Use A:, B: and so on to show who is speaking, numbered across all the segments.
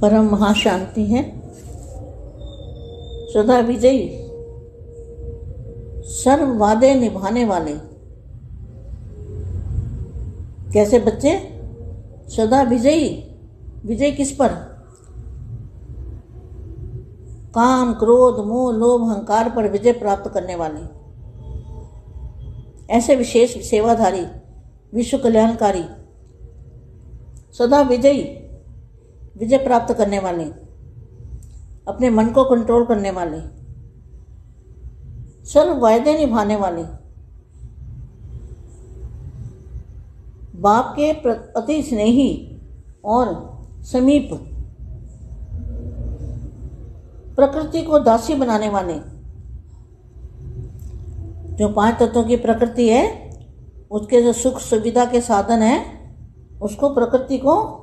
A: परम महाशांति है, सदा विजयी, सर्व वादे निभाने वाले। कैसे बच्चे? सदा विजयी। विजय किस पर? काम, क्रोध, मोह, लोभ, अहंकार पर विजय प्राप्त करने वाले। ऐसे विशेष सेवाधारी, विश्व कल्याणकारी, सदा विजयी, विजय प्राप्त करने वाले, अपने मन को कंट्रोल करने वाले, सर्व वायदे निभाने वाले, बाप के अति स्नेही और समीप, प्रकृति को दासी बनाने वाले। जो 5 तत्वों की प्रकृति है, उसके जो सुख सुविधा के साधन है, उसको प्रकृति को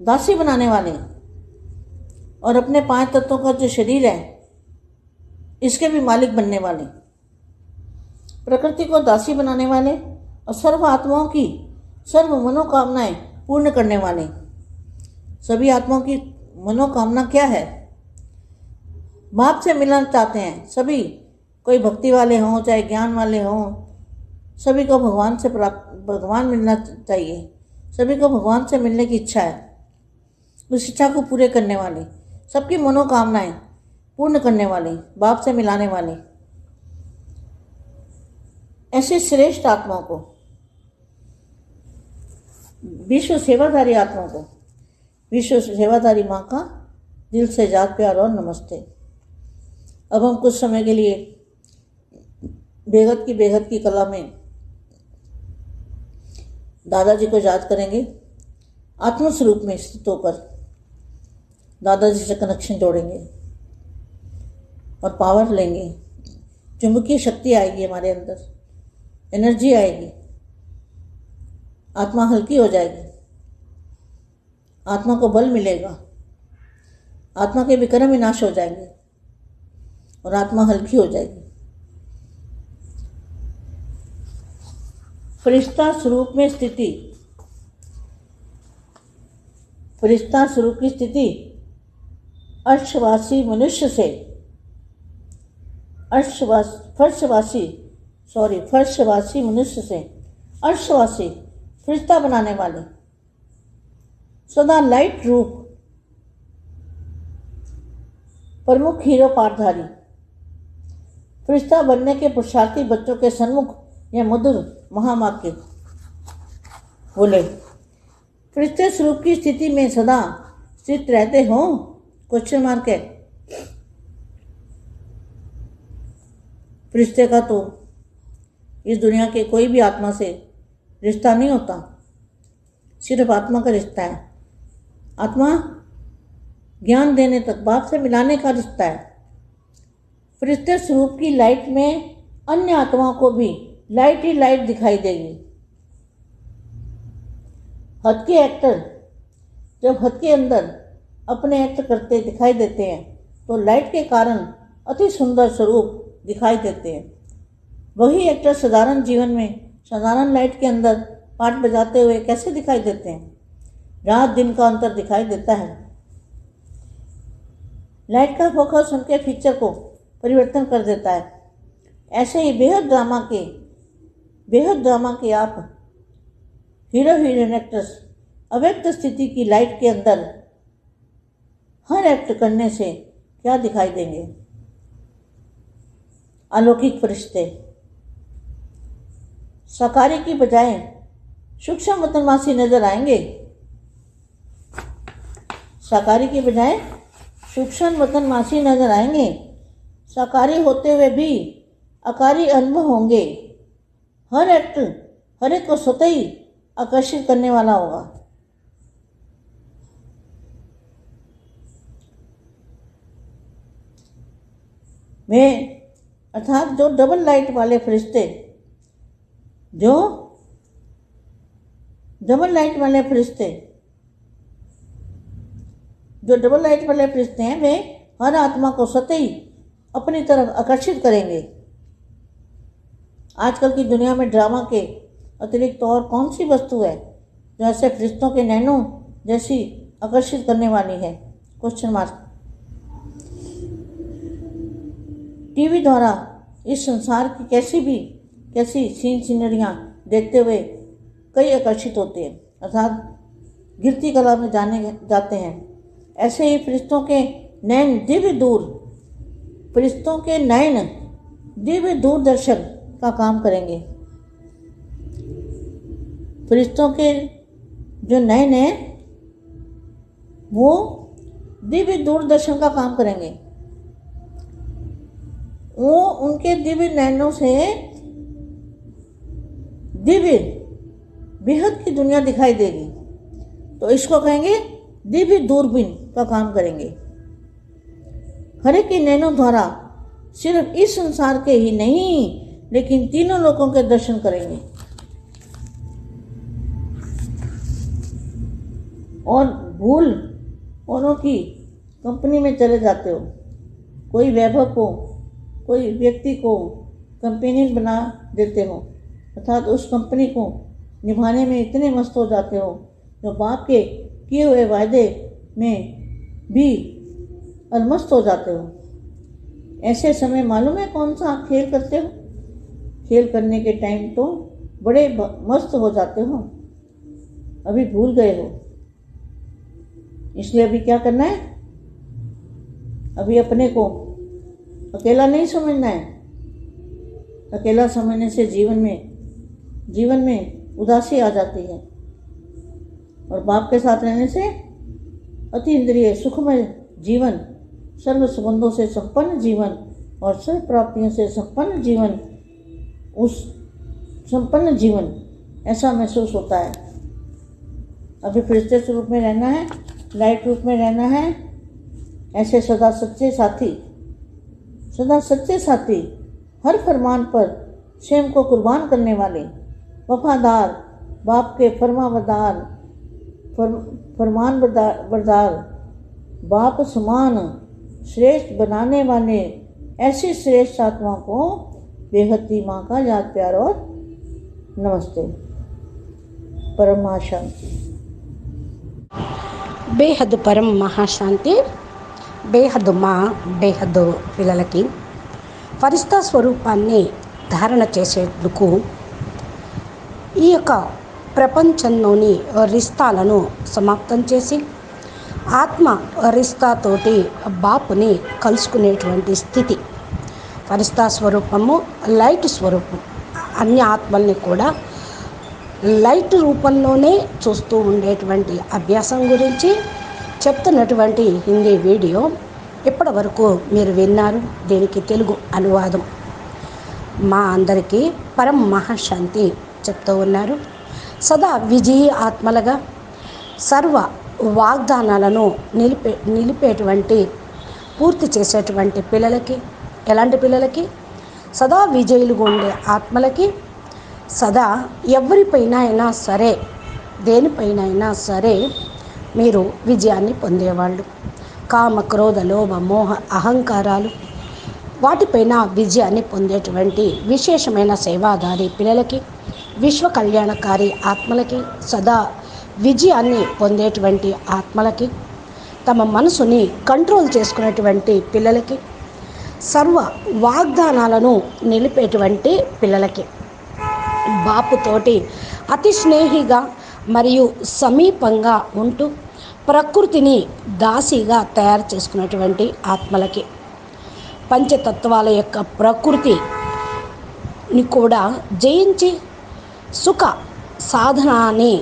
A: दासी बनाने वाले, और अपने 5 तत्वों का जो शरीर है, इसके भी मालिक बनने वाले, प्रकृति को दासी बनाने वाले, और सर्व आत्माओं की सर्व मनोकामनाएं पूर्ण करने वाले। सभी आत्माओं की मनोकामना क्या है? बाप से मिलना चाहते हैं सभी, कोई भक्ति वाले हों चाहे ज्ञान वाले हों, सभी को भगवान मिलना चाहिए। सभी को भगवान से मिलने की इच्छा है। उस इच्छा को पूरे करने वाले, सबकी मनोकामनाएं पूर्ण करने वाले, बाप से मिलाने वाले, ऐसे श्रेष्ठ आत्माओं को, विश्व सेवाधारी आत्माओं को, विश्व सेवाधारी माँ का दिल से याद, प्यार और नमस्ते। अब हम कुछ समय के लिए बेहद की कला में दादाजी को याद करेंगे। आत्मस्वरूप में स्थित होकर दादाजी से कनेक्शन जोड़ेंगे और पावर लेंगे। चुंबकीय शक्ति आएगी हमारे अंदर, एनर्जी आएगी, आत्मा हल्की हो जाएगी, आत्मा को बल मिलेगा, आत्मा के विक्रम विनाश हो जाएंगे और आत्मा हल्की हो जाएगी। फरिश्ता स्वरूप में स्थिति, फरिश्ता स्वरूप की स्थिति अर्शवासी मनुष्य से फर्शवासी मनुष्य से अर्शवासी फरिश्ता बनाने वाले, सदा लाइट रूप प्रमुख हीरो पाठधारी, फरिश्ता बनने के पुरुषार्थी बच्चों के सन्मुख यह मधुर महावाक्य बोले। फरिश्ते स्वरूप की स्थिति में सदा स्थित रहते हो? क्वेश्चन मार्क है। फरिश्ते का तो इस दुनिया के कोई भी आत्मा से रिश्ता नहीं होता, सिर्फ आत्मा का रिश्ता है। आत्मा ज्ञान देने तक, बाप से मिलाने का रिश्ता है। फरिश्ते स्वरूप की लाइट में अन्य आत्माओं को भी लाइट ही लाइट दिखाई देगी। हद के एक्टर जब हद के अंदर अपने एक्ट करते दिखाई देते हैं, तो लाइट के कारण अति सुंदर स्वरूप दिखाई देते हैं। वही एक्टर साधारण जीवन में साधारण लाइट के अंदर पाठ बजाते हुए कैसे दिखाई देते हैं? रात दिन का अंतर दिखाई देता है। लाइट का फोकस उनके फीचर को परिवर्तन कर देता है। ऐसे ही बेहद ड्रामा के आप हीरो हीरोइन एक्ट्रेस अव्यक्त स्थिति की लाइट के अंदर हर एक्ट करने से क्या दिखाई देंगे? अलौकिक फरिश्ते साकारी की बजाय सूक्ष्म वतनवासी नजर आएंगे। साकारी की बजाय सूक्ष्म वतनवासी नजर आएंगे। साकारी होते हुए भी आकारी अनुभव होंगे। हर एक्ट हर एक को स्वतः ही आकर्षित करने वाला होगा। वे अर्थात जो डबल लाइट वाले फरिश्ते, जो डबल लाइट वाले फरिश्ते हैं, वे हर आत्मा को स्वतः ही अपनी तरफ आकर्षित करेंगे। आजकल की दुनिया में ड्रामा के अतिरिक्त और कौन सी वस्तु है जो ऐसे फरिश्तों के नैनों जैसी आकर्षित करने वाली है? Question mark. टीवी द्वारा इस संसार की कैसी सीन सीनरियाँ देखते हुए कई आकर्षित होते हैं, अर्थात गिरती कला में जाते हैं। ऐसे ही फरिश्तों के नयन दिव्य दूरदर्शन का काम करेंगे। फरिश्तों के जो नयन हैं वो दिव्य दूरदर्शन का काम करेंगे। वो उनके दिव्य नयनों से दिव्य बेहद की दुनिया दिखाई देगी, तो इसको कहेंगे दिव्य दूरबीन का काम करेंगे। हरे के नैनों द्वारा सिर्फ इस संसार के ही नहीं लेकिन तीनों लोकों के दर्शन करेंगे। और भूल औरों की कंपनी में चले जाते हो, कोई वैभव को, कोई व्यक्ति को कंपेनियन बना देते हो, अर्थात उस कंपनी को निभाने में इतने मस्त हो जाते हो जो बाप के किए हुए वायदे में भी अलमस्त हो जाते हो। ऐसे समय मालूम है कौन सा आप खेल करते हो? खेल करने के टाइम तो बड़े मस्त हो जाते हो, अभी भूल गए हो। इसलिए अभी क्या करना है? अभी अपने को अकेला नहीं समझना है। अकेला समझने से जीवन में उदासी आ जाती है, और बाप के साथ रहने से अति इंद्रिय सुखमय जीवन, सर्व संबंधों से संपन्न जीवन और सर्व प्राप्तियों से संपन्न जीवन, उस संपन्न जीवन ऐसा महसूस होता है। अभी फरिश्ते स्वरूप में रहना है, लाइट रूप में रहना है। ऐसे सदा सच्चे साथी, हर फरमान पर स्वयं को कुर्बान करने वाले, वफादार, बाप के फरमान बरदार, बाप समान श्रेष्ठ बनाने वाले ऐसी श्रेष्ठ आत्मा को बेहद माँ का याद प्यार और नमस्ते। परम महाशांति।
B: బేహద్దు పరం మహాశాంతి. బేహద్దు మా బేహద్దు పిల్లలకి ఫరిస్తా స్వరూపాన్ని ధారణ చేసేందుకు ఈ యొక్క ప్రపంచంలోని రిస్తాలను సమాప్తం చేసి ఆత్మ రిస్తాతోటి బాపుని కలుసుకునేటువంటి స్థితి. ఫరిస్తా స్వరూపము లైట్ స్వరూపం. అన్ని ఆత్మల్ని కూడా లైట్ రూపంలోనే చూస్తూ ఉండేటువంటి అభ్యాసం గురించి చెప్తున్నటువంటి హిందీ వీడియో ఇప్పటి వరకు మీరు విన్నారు. దీనికి తెలుగు అనువాదం మా అందరికీ పరం మహాశాంతి చెప్తూ ఉన్నారు. సదా విజయీ ఆత్మలుగా సర్వ వాగ్దానాలను నిలిపేటువంటి పూర్తి చేసేటువంటి పిల్లలకి, ఎలాంటి పిల్లలకి? సదా విజయులుగా ఉండే ఆత్మలకి, సదా ఎవరిపైన అయినా సరే, దేనిపైన అయినా సరే మీరు విజయాన్ని పొందేవాళ్ళు. కామ, క్రోధ, లోభ, మోహ, అహంకారాలు వాటిపైన విజయాన్ని పొందేటువంటి విశేషమైన సేవాదారి పిల్లలకి, విశ్వ కళ్యాణకారి ఆత్మలకి, సదా విజయాన్ని పొందేటువంటి ఆత్మలకి, తమ మనసుని కంట్రోల్ చేసుకునేటువంటి పిల్లలకి, సర్వ వాగ్దానాలను నిలిపేటువంటి పిల్లలకి, బాపుతోటి అతి స్నేహిగా మరియు సమీపంగా ఉంటూ ప్రకృతిని దాసిగా తయారు చేసుకున్నటువంటి ఆత్మలకి, పంచతత్వాల యొక్క ప్రకృతిని కూడా జయించి సుఖ సాధనాన్ని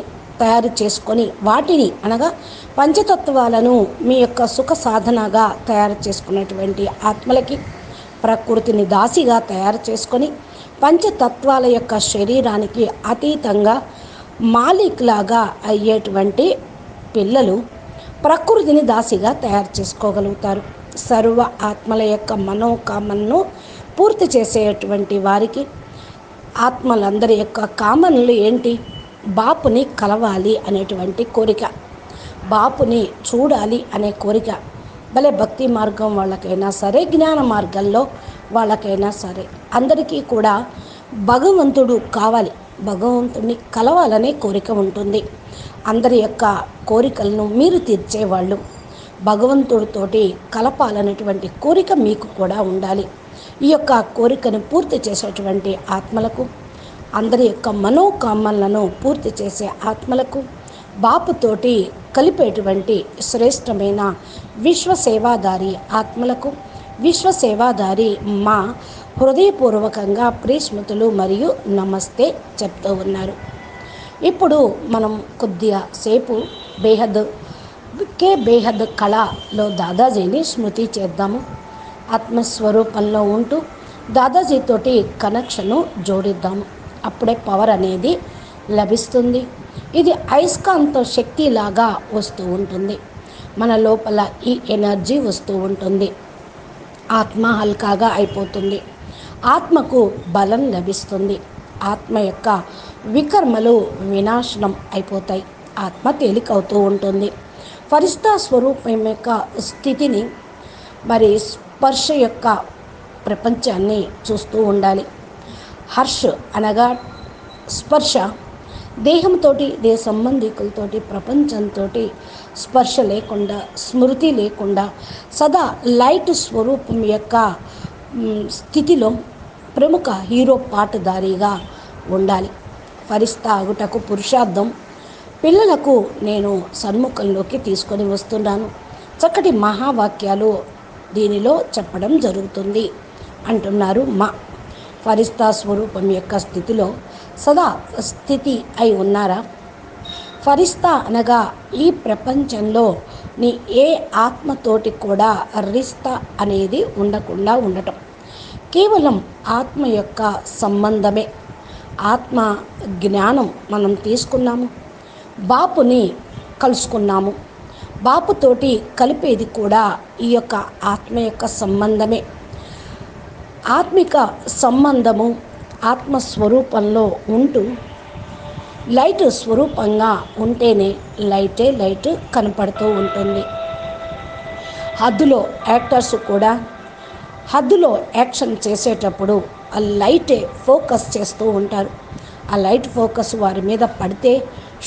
B: తయారు చేసుకొని వాటిని అనగా పంచతత్వాలను మీ యొక్క సుఖ సాధనగా తయారు చేసుకున్నటువంటి ఆత్మలకి, ప్రకృతిని దాసిగా తయారు చేసుకొని పంచతత్వాల యొక్క శరీరానికి అతీతంగా మాలిక్ లాగా అయ్యేటువంటి పిల్లలు ప్రకృతిని దాసిగా తయారు చేసుకోగలుగుతారు. సర్వ ఆత్మల యొక్క మనోకామనను పూర్తి చేసేటువంటి వారికి, ఆత్మలందరి యొక్క కామనలు ఏంటి? బాపుని కలవాలి అనేటువంటి కోరిక, బాపుని చూడాలి అనే కోరిక. భలే భక్తి మార్గం వాళ్ళకైనా సరే, జ్ఞాన మార్గంలో వాళ్ళకైనా సరే, అందరికీ కూడా భగవంతుడు కావాలి, భగవంతుడిని కలవాలనే కోరిక ఉంటుంది. అందరి యొక్క కోరికలను మీరు తీర్చేవాళ్ళు, భగవంతుడితోటి కలపాలనేటువంటి కోరిక మీకు కూడా ఉండాలి. ఈ యొక్క కోరికను పూర్తి చేసేటువంటి ఆత్మలకు, అందరి యొక్క మనోకామనలను పూర్తి చేసే ఆత్మలకు, బాపుతోటి కలిపేటువంటి శ్రేష్టమైన విశ్వసేవాదారి ఆత్మలకు, విశ్వసేవాదారి మా హృదయపూర్వకంగా ప్రియస్మృతులు మరియు నమస్తే చెప్తూ ఉన్నారు. ఇప్పుడు మనం కొద్దిగా సేపు బేహద్ కళలో దాదాజీని స్మృతి చేద్దాము. ఆత్మస్వరూపంలో ఉంటూ దాదాజీతోటి కనెక్షను జోడిద్దాము. అప్పుడే పవర్ అనేది లభిస్తుంది. ఇది అయస్కాంత శక్తిలాగా వస్తూ ఉంటుంది. మన లోపల ఈ ఎనర్జీ వస్తూ ఉంటుంది. ఆత్మ హల్కాగా అయిపోతుంది. ఆత్మకు బలం లభిస్తుంది. ఆత్మ యొక్క వికర్మలు వినాశనం అయిపోతాయి. ఆత్మ తేలికవుతూ ఉంటుంది. ఫరిష్తా స్వరూపం యొక్క స్థితిని మరి స్పర్శ యొక్క ప్రపంచాన్ని చూస్తూ ఉండాలి. హర్ష్ అనగా స్పర్శ, దేహంతోటి, దేహ సంబంధికులతోటి, ప్రపంచంతో స్పర్శ లేకుండా, స్మృతి లేకుండా సదా లైట్ స్వరూపం యొక్క స్థితిలో ప్రముఖ హీరో పాటుదారిగా ఉండాలి. ఫరిష్తా అగుటకు పురుషార్థం పిల్లలకు నేను సన్ముఖంలోకి తీసుకొని వస్తున్నాను. చక్కటి మహావాక్యాలు దీనిలో చెప్పడం జరుగుతుంది అంటున్నారు మా. ఫరిష్తా స్వరూపం యొక్క స్థితిలో సదా స్థితి అయి ఉన్నారా? ఫరిష్తా అనగా ఈ ప్రపంచంలో నీ ఏ ఆత్మతోటి కూడా రిష్తా అనేది ఉండకుండా ఉండటం. కేవలం ఆత్మ యొక్క సంబంధమే. ఆత్మ జ్ఞానం మనం తీసుకున్నాము, బాపుని కలుసుకున్నాము. బాపుతోటి కలిపేది కూడా ఈ యొక్క ఆత్మ యొక్క సంబంధమే. ఆత్మిక సంబంధము ఆత్మస్వరూపంలో ఉంటూ లైట్ స్వరూపంగా ఉంటేనే లైట్ కనపడుతూ ఉంటుంది. హద్దులో యాక్టర్స్ కూడా హద్దులో యాక్షన్ చేసేటప్పుడు ఆ లైటే ఫోకస్ చేస్తూ ఉంటారు. ఆ లైట్ ఫోకస్ వారి మీద పడితే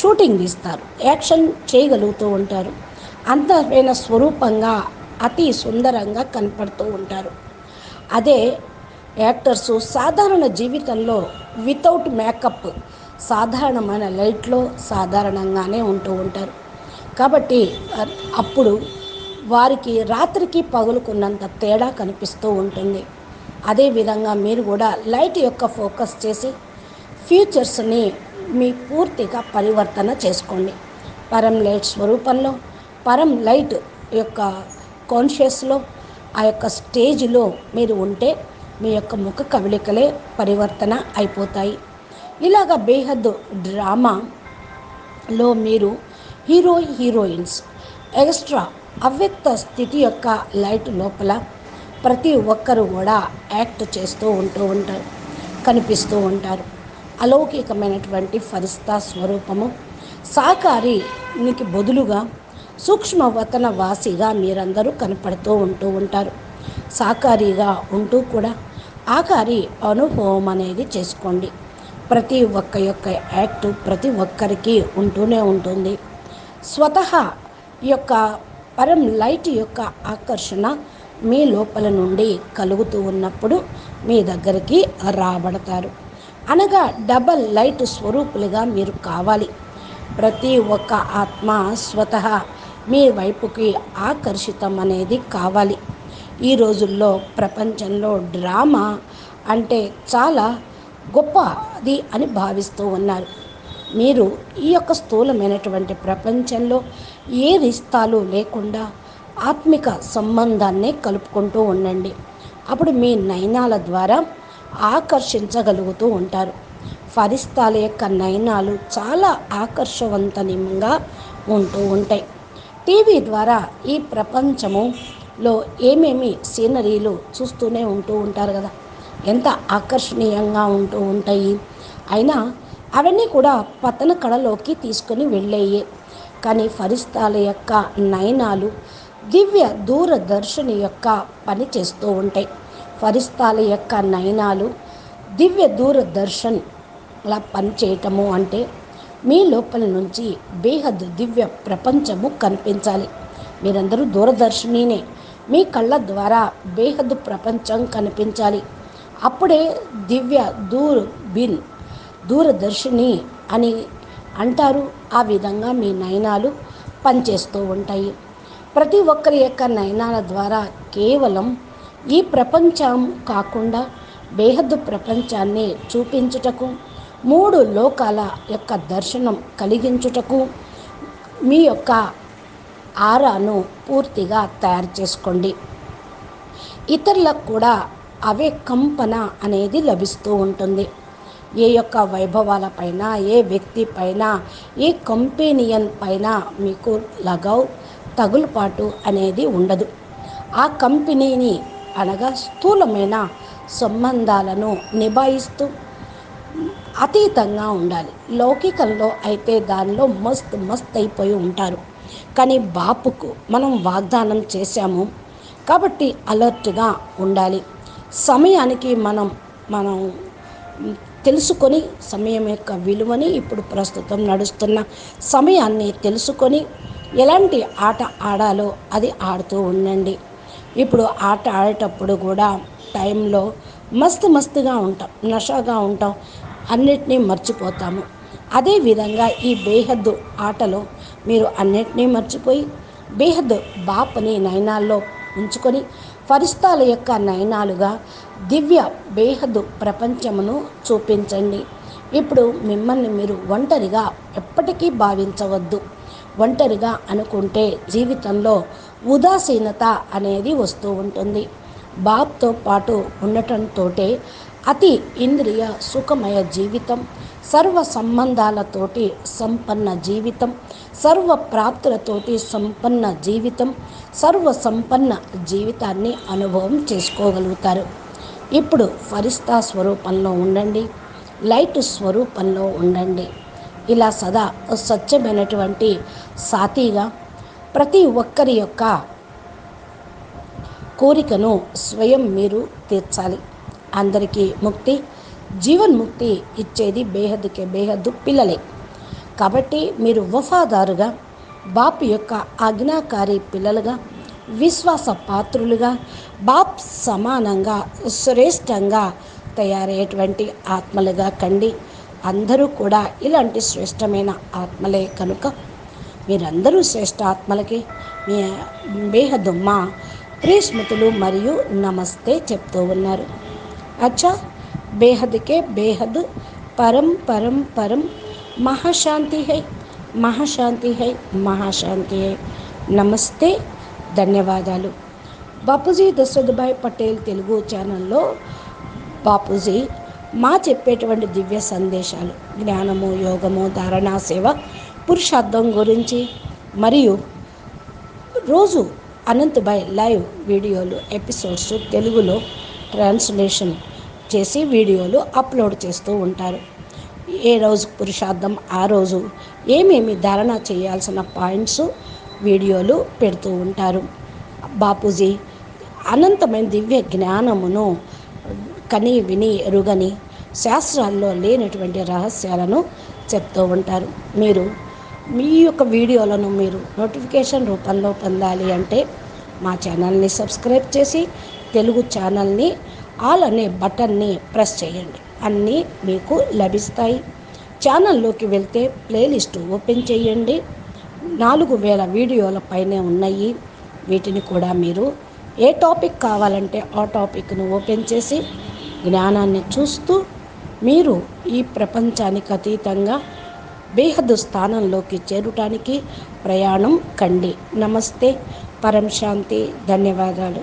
B: షూటింగ్ తీస్తారు, యాక్షన్ చేయగలుగుతూ ఉంటారు. అందమైన స్వరూపంగా అతి సుందరంగా కనపడుతూ ఉంటారు. అదే యాక్టర్సు సాధారణ జీవితంలో వితౌట్ మేకప్ సాధారణమైన లైట్లో సాధారణంగానే ఉంటూ ఉంటారు. కాబట్టి అప్పుడు వారికి రాత్రికి పగులుకున్నంత తేడా కనిపిస్తూ ఉంటుంది. అదేవిధంగా మీరు కూడా లైట్ యొక్క ఫోకస్ చేసి ఫ్యూచర్స్ని మీ పూర్తిగా పరివర్తన చేసుకోండి. పరం లైట్ స్వరూపంలో, పరం లైట్ యొక్క కాన్షియస్లో, ఆ యొక్క స్టేజ్లో మీరు ఉంటే మీ యొక్క ముఖ కవళికలే పరివర్తన అయిపోతాయి. ఇలాగ బేహద్ డ్రామాలో మీరు హీరోయిన్స్ ఎక్స్ట్రా అవ్యక్త స్థితి యొక్క లైట్ లోపల ప్రతి ఒక్కరు కూడా యాక్ట్ చేస్తూ ఉంటారు, కనిపిస్తూ ఉంటారు. అలౌకికమైనటువంటి ఫరిష్తా స్వరూపము సాకారికి బదులుగా సూక్ష్మవతన వాసిగా మీరందరూ కనపడుతూ ఉంటారు. సాకారిగా ఉంటూ కూడా ఆకారి అనుభవం అనేది చేసుకోండి. ప్రతి ఒక్క యొక్క యాక్ట్ ప్రతి ఒక్కరికి ఉంటూనే ఉంటుంది. స్వతహా యొక్క పరం లైట్ యొక్క ఆకర్షణ మీ లోపల నుండి కలుగుతూ ఉన్నప్పుడు మీ దగ్గరికి రాబడతారు. అనగా డబల్ లైట్ స్వరూపులుగా మీరు కావాలి. ప్రతి ఒక్క ఆత్మ స్వతహా మీ వైపుకి ఆకర్షితం అనేది కావాలి. ఈ రోజుల్లో ప్రపంచంలో డ్రామా అంటే చాలా గొప్పది అని భావిస్తూ ఉన్నారు. మీరు ఈ యొక్క స్థూలమైనటువంటి ప్రపంచంలో ఏ రిష్తాలు లేకుండా ఆత్మిక సంబంధాన్ని కలుపుకుంటూ ఉండండి. అప్పుడు మీ నయనాల ద్వారా ఆకర్షించగలుగుతూ ఉంటారు. ఫరిష్తాల యొక్క నయనాలు చాలా ఆకర్షవంతంగా ఉంటూ ఉంటాయి. టీవీ ద్వారా ఈ ప్రపంచములో ఏమేమి సీనరీలు చూస్తూనే ఉంటూ ఉంటారు కదా, ఎంత ఆకర్షణీయంగా ఉంటూ ఉంటాయి. అయినా అవన్నీ కూడా పతన కళలోకి తీసుకొని వెళ్ళేయే. కానీ ఫరిష్తాల యొక్క నయనాలు దివ్య దూరదర్శని యొక్క పని చేస్తూ ఉంటాయి. ఫరిష్తాల యొక్క నయనాలు దివ్య దూరదర్శన్లా పనిచేయటము అంటే మీ లోపల నుంచి బేహద్ దివ్య ప్రపంచము కనిపించాలి. మీరందరూ దూరదర్శినినే. మీ కళ్ళ ద్వారా బేహద్దు ప్రపంచం కనిపించాలి. అప్పుడే దివ్య దూర్బిన్ దూరదర్శిని అని అంటారు. ఆ విధంగా మీ నయనాలు పనిచేస్తూ ఉంటాయి. ప్రతి ఒక్కరి యొక్క నయనాల ద్వారా కేవలం ఈ ప్రపంచం కాకుండా బేహద్దు ప్రపంచాన్ని చూపించుటకు, 3 లోకాల యొక్క దర్శనం కలిగించుటకు మీ యొక్క ఆరాను పూర్తిగా తయారు చేసుకోండి. ఇతరులకు కూడా అవే కంపన అనేది లభిస్తూ ఉంటుంది. ఏ యొక్క వైభవాల పైన, ఏ వ్యక్తి పైన, ఏ కంపెనీయన్ పైన మీకు లగావ్ తగులుపాటు అనేది ఉండదు. ఆ కంపెనీని అనగా స్థూలమైన సంబంధాలను నిభాయిస్తూ అతీతంగా ఉండాలి. లౌకికంలో అయితే దానిలో మస్త్ అయిపోయి ఉంటారు. కానీ బాపుకు మనం వాగ్దానం చేశాము కాబట్టి అలర్ట్గా ఉండాలి. సమయానికి మనం తెలుసుకొని, సమయం యొక్క విలువని, ఇప్పుడు ప్రస్తుతం నడుస్తున్న సమయాన్ని తెలుసుకొని ఎలాంటి ఆట ఆడాలో అది ఆడుతూ ఉండండి. ఇప్పుడు ఆట ఆడేటప్పుడు కూడా టైంలో మస్తుగా ఉంటాం, నషాగా ఉంటాం, అన్నిటినీ మర్చిపోతాము. అదేవిధంగా ఈ బేహద్దు ఆటలో మీరు అన్నిటినీ మర్చిపోయి బేహద్దు బాపుని నయనాల్లో ఉంచుకొని ఫరిస్తాల యొక్క నయనాలుగా దివ్య బేహద్దు ప్రపంచమును చూపించండి. ఇప్పుడు మిమ్మల్ని మీరు ఒంటరిగా ఎప్పటికీ భావించవద్దు. ఒంటరిగా అనుకుంటే జీవితంలో ఉదాసీనత అనేది వస్తూ ఉంటుంది. బాప్తో పాటు ఉండటంతో అతి ఇంద్రియ సుఖమయ జీవితం, సర్వ సంబంధాలతోటి సంపన్న జీవితం, సర్వ ప్రాప్తులతోటి సంపన్న జీవితం, సర్వ సంపన్న జీవితాన్ని అనుభవం చేసుకోగలుగుతారు. ఇప్పుడు ఫరిస్తా స్వరూపంలో ఉండండి, లైట్ స్వరూపంలో ఉండండి. ఇలా సదా స్వచ్ఛమైనటువంటి సాతిగా ప్రతి ఒక్కరి యొక్క కోరికను స్వయం మీరు తీర్చాలి. అందరికీ ముక్తి, జీవన్ముక్తి ఇచ్చేది బేహద్దుకే బేహద్దు పిల్లలే. కాబట్టి మీరు వఫాదారుగా బాపు యొక్క ఆజ్ఞాకారి పిల్లలుగా, విశ్వాస పాత్రులుగా, బాప్ సమానంగా శ్రేష్టంగా తయారయ్యేటువంటి ఆత్మలుగా కండి. అందరూ కూడా ఇలాంటి శ్రేష్టమైన ఆత్మలే కనుక మీరందరూ శ్రేష్ఠ ఆత్మలకి మీ బేహద్దు మా ప్రియస్మృతులు మరియు నమస్తే చెప్తూ ఉన్నారు. అచ్చా, బేహద్కే బేహద్ పరం పరం పరం మహాశాంతి హై, మహాశాంతి హై, మహాశాంతి హై. నమస్తే, ధన్యవాదాలు. బాపూజీ దశరథభాయ్ పటేల్ తెలుగు ఛానల్లో బాపూజీ మా చెప్పేటువంటి దివ్య సందేశాలు, జ్ఞానము, యోగము, ధారణా, సేవ, పురుషార్థం గురించి మరియు రోజు అనంతభాయ్ లైవ్ వీడియోలు ఎపిసోడ్స్ తెలుగులో ట్రాన్స్లేషన్ చేసి వీడియోలు అప్లోడ్ చేస్తూ ఉంటారు. ఏ రోజు పురుషార్థం ఆ రోజు ఏమేమి ధారణ చేయాల్సిన పాయింట్స్ వీడియోలు పెడుతూ ఉంటారు. బాపూజీ అనంతమైన దివ్య జ్ఞానమును కని విని ఎరుగని శాస్త్రాల్లో లేనటువంటి రహస్యాలను చెప్తూ ఉంటారు. మీరు మీ యొక్క వీడియోలను మీరు నోటిఫికేషన్ రూపంలో పొందాలి అంటే మా ఛానల్ని సబ్స్క్రైబ్ చేసి తెలుగు ఛానల్ని ఆల్ అనే బటన్ని ప్రెస్ చేయండి. అన్నీ మీకు లభిస్తాయి. ఛానల్లోకి వెళ్తే ప్లేలిస్ట్ ఓపెన్ చేయండి. 4000 వీడియోల పైనే ఉన్నాయి. వీటిని కూడా మీరు ఏ టాపిక్ కావాలంటే ఆ టాపిక్ను ఓపెన్ చేసి జ్ఞానాన్ని చూస్తూ మీరు ఈ ప్రపంచానికి అతీతంగా బేహద్దు స్థానంలోకి చేరటానికి ప్రయాణం కండి. నమస్తే, పరం శాంతి, ధన్యవాదాలు.